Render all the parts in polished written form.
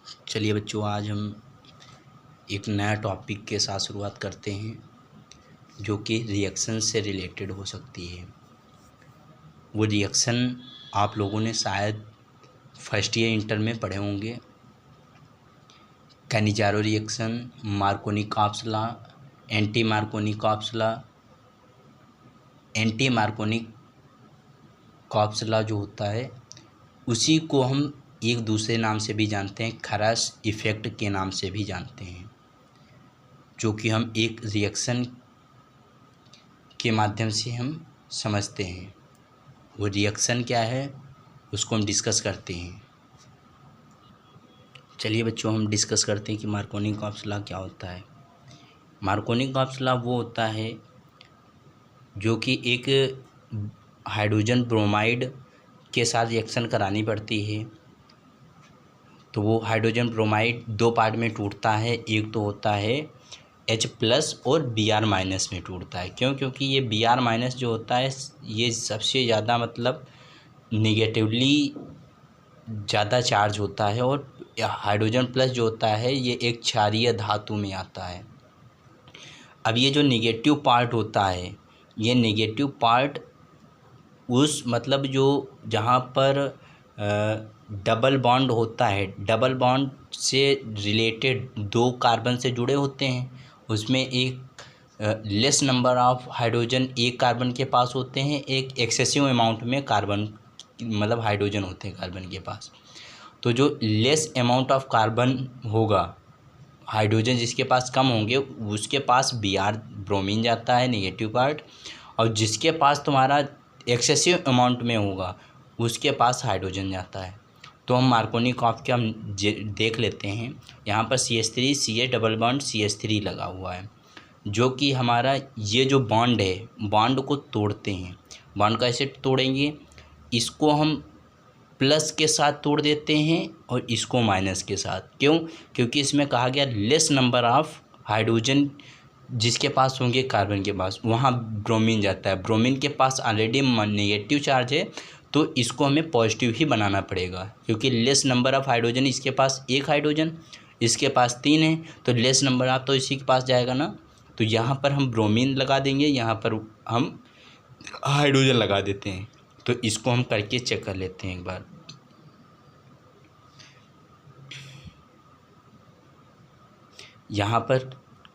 चलिए बच्चों, आज हम एक नया टॉपिक के साथ शुरुआत करते हैं जो कि रिएक्शन से रिलेटेड हो सकती है। वो रिएक्शन आप लोगों ने शायद फर्स्ट ईयर इंटर में पढ़े होंगे। Cannizzaro reaction, Markovnikov-cops law, anti Markovnikov-cops law. Anti Markovnikov-cops law जो होता है उसी को हम एक दूसरे नाम से भी जानते हैं, खराश इफ़ेक्ट के नाम से भी जानते हैं, जो कि हम एक रिएक्शन के माध्यम से हम समझते हैं। वो रिएक्शन क्या है उसको हम डिस्कस करते हैं। चलिए बच्चों, हम डिस्कस करते हैं कि मार्कोनी-कॉप्स लॉ क्या होता है। मार्कोनी-कॉप्स लॉ वो होता है जो कि एक हाइड्रोजन ब्रोमाइड के साथ रिएक्शन करानी पड़ती है। तो वो हाइड्रोजन ब्रोमाइड दो पार्ट में टूटता है। एक तो होता है H+ और Br- में टूटता है। क्यों? क्योंकि ये Br- जो होता है ये सबसे ज़्यादा मतलब निगेटिवली ज़्यादा चार्ज होता है, और हाइड्रोजन प्लस जो होता है ये एक क्षारीय धातु में आता है। अब ये जो निगेटिव पार्ट होता है, ये निगेटिव पार्ट उस मतलब जो जहाँ पर डबल बॉन्ड होता है, डबल बॉन्ड से रिलेटेड दो कार्बन से जुड़े होते हैं, उसमें एक लेस नंबर ऑफ हाइड्रोजन एक कार्बन के पास होते हैं, एक एक्सेसिव अमाउंट में कार्बन मतलब हाइड्रोजन होते हैं कार्बन के पास। तो जो लेस अमाउंट ऑफ कार्बन होगा, हाइड्रोजन जिसके पास कम होंगे, उसके पास Br ब्रोमीन जाता है नेगेटिव पार्ट, और जिसके पास तुम्हारा एक्सेसिव अमाउंट में होगा उसके पास हाइड्रोजन जाता है। तो हम मार्कोनी-कॉप्स के हम देख लेते हैं। यहाँ पर CH3 CH double bond CH3 लगा हुआ है, जो कि हमारा ये जो बॉन्ड है, बॉन्ड को तोड़ते हैं। बॉन्ड कैसे तोड़ेंगे? इसको हम प्लस के साथ तोड़ देते हैं और इसको माइनस के साथ। क्यों? क्योंकि इसमें कहा गया लेस नंबर ऑफ हाइड्रोजन जिसके पास होंगे कार्बन के पास, वहाँ ब्रोमीन जाता है। ब्रोमीन के पास ऑलरेडी नेगेटिव चार्ज है, तो इसको हमें पॉजिटिव ही बनाना पड़ेगा, क्योंकि लेस नंबर ऑफ हाइड्रोजन, इसके पास एक हाइड्रोजन, इसके पास 3 है, तो लेस नंबर ऑफ तो इसी के पास जाएगा ना। तो यहाँ पर हम ब्रोमीन लगा देंगे, यहाँ पर हम हाइड्रोजन लगा देते हैं। तो इसको हम करके चेक कर लेते हैं एक बार। यहाँ पर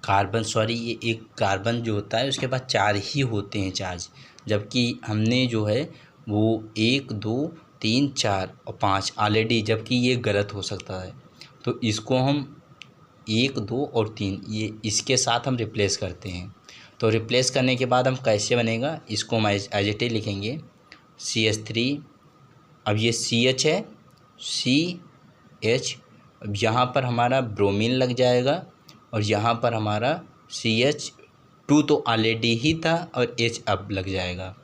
कार्बन, सॉरी, ये एक कार्बन जो होता है उसके पास 4 ही होते हैं चार्ज, जबकि हमने जो है वो 1 2 3 4 और 5 ऑलरेडी, जबकि ये गलत हो सकता है। तो इसको हम 1 2 और 3 ये इसके साथ हम रिप्लेस करते हैं। तो रिप्लेस करने के बाद हम कैसे बनेगा, इसको हम एज इट इज लिखेंगे CH3। अब ये CH है, CH, अब यहाँ पर हमारा ब्रोमीन लग जाएगा, और यहाँ पर हमारा CH2 तो ऑलरेडी ही था और H अब लग जाएगा।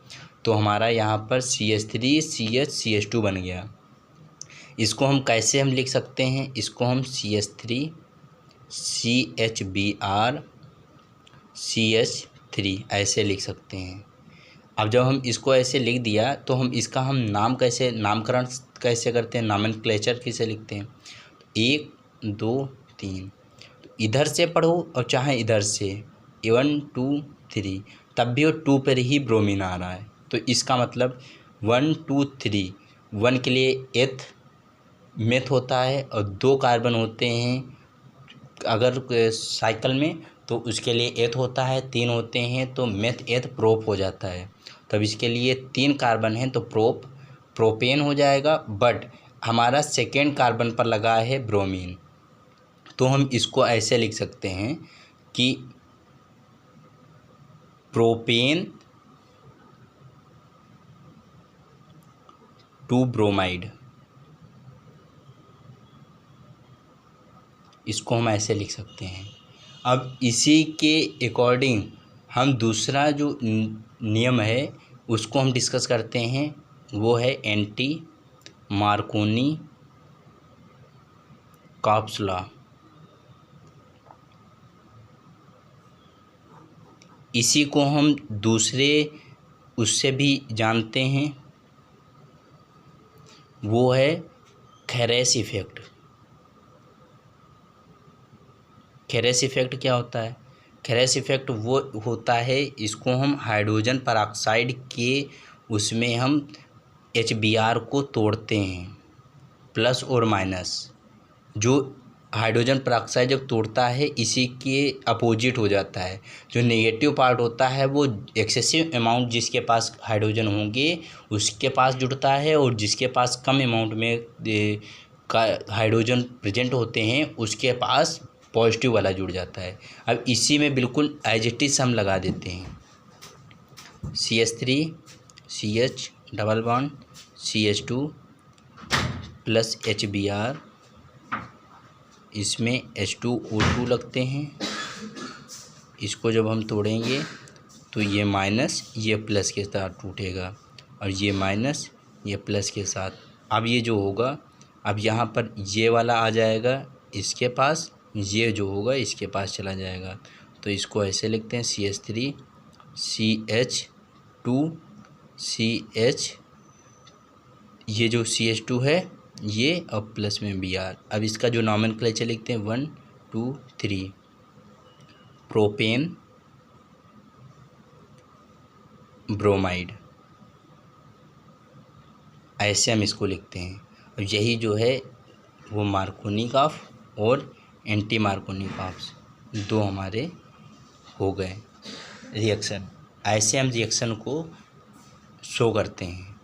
तो हमारा यहाँ पर CH3 CH CH2 बन गया। इसको हम कैसे हम लिख सकते हैं? इसको हम CH3 CHBr CH3 ऐसे लिख सकते हैं। अब जब हम इसको ऐसे लिख दिया तो हम इसका हम नामकरण कैसे करते हैं, नॉमेनक्लेचर किसे लिखते हैं? 1 2 3 इधर से पढ़ो और चाहे इधर से 1 2 3, तब भी वो 2 पर ही ब्रोमीन आ रहा है। तो इसका मतलब 1 2 3, 1 के लिए एथ मेथ होता है, और 2 कार्बन होते हैं अगर साइकिल में, तो उसके लिए एथ होता है, 3 होते हैं तो मेथ एथ प्रोप हो जाता है। तब इसके लिए 3 कार्बन हैं तो प्रोपेन हो जाएगा, बट हमारा सेकेंड कार्बन पर लगा है ब्रोमीन। तो हम इसको ऐसे लिख सकते हैं कि प्रोपेन टू ब्रोमाइड, इसको हम ऐसे लिख सकते हैं। अब इसी के अकॉर्डिंग हम दूसरा जो नियम है उसको हम डिस्कस करते हैं, वो है एंटी मार्कोनी-कॉप्स लॉ। इसी को हम दूसरे उससे भी जानते हैं, वो है खैरेस इफ़ेक्ट। खेरेस इफेक्ट क्या होता है? खेरेस इफेक्ट वो होता है, इसको हम हाइड्रोजन परऑक्साइड के उसमें हम HBr को तोड़ते हैं, प्लस और माइनस। जो हाइड्रोजन परऑक्साइड जब तोड़ता है इसी के अपोजिट हो जाता है। जो नेगेटिव पार्ट होता है वो एक्सेसिव अमाउंट जिसके पास हाइड्रोजन होंगे उसके पास जुड़ता है, और जिसके पास कम अमाउंट में हाइड्रोजन प्रेजेंट होते हैं उसके पास पॉजिटिव वाला जुड़ जाता है। अब इसी में बिल्कुल एज इट इज हम लगा देते हैं। CH3 CH double bond CH2 plus HBr, इसमें H2O2 लगते हैं। इसको जब हम तोड़ेंगे तो ये माइनस ये प्लस के साथ टूटेगा, और ये माइनस ये प्लस के साथ। अब ये जो होगा, अब यहाँ पर ये वाला आ जाएगा इसके पास, ये जो होगा इसके पास चला जाएगा। तो इसको ऐसे लिखते हैं CH3 CH2 CH, ये जो CH2 है ये, अब प्लस में Br। अब इसका जो नॉमेनक्लेचर लिखते हैं 1 2 3, प्रोपेन ब्रोमाइड, ऐसे हम इसको लिखते हैं। और यही जो है वो मार्कोनिकॉफ और एंटी मार्कोनिकॉफ दो हमारे हो गए रिएक्शन। ऐसे हम रिएक्शन को शो करते हैं।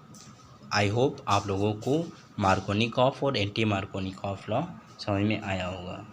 आई होप आप लोगों को मार्कोनिकॉफ और एंटी मार्कोनिकॉफ लॉ समझ में आया होगा।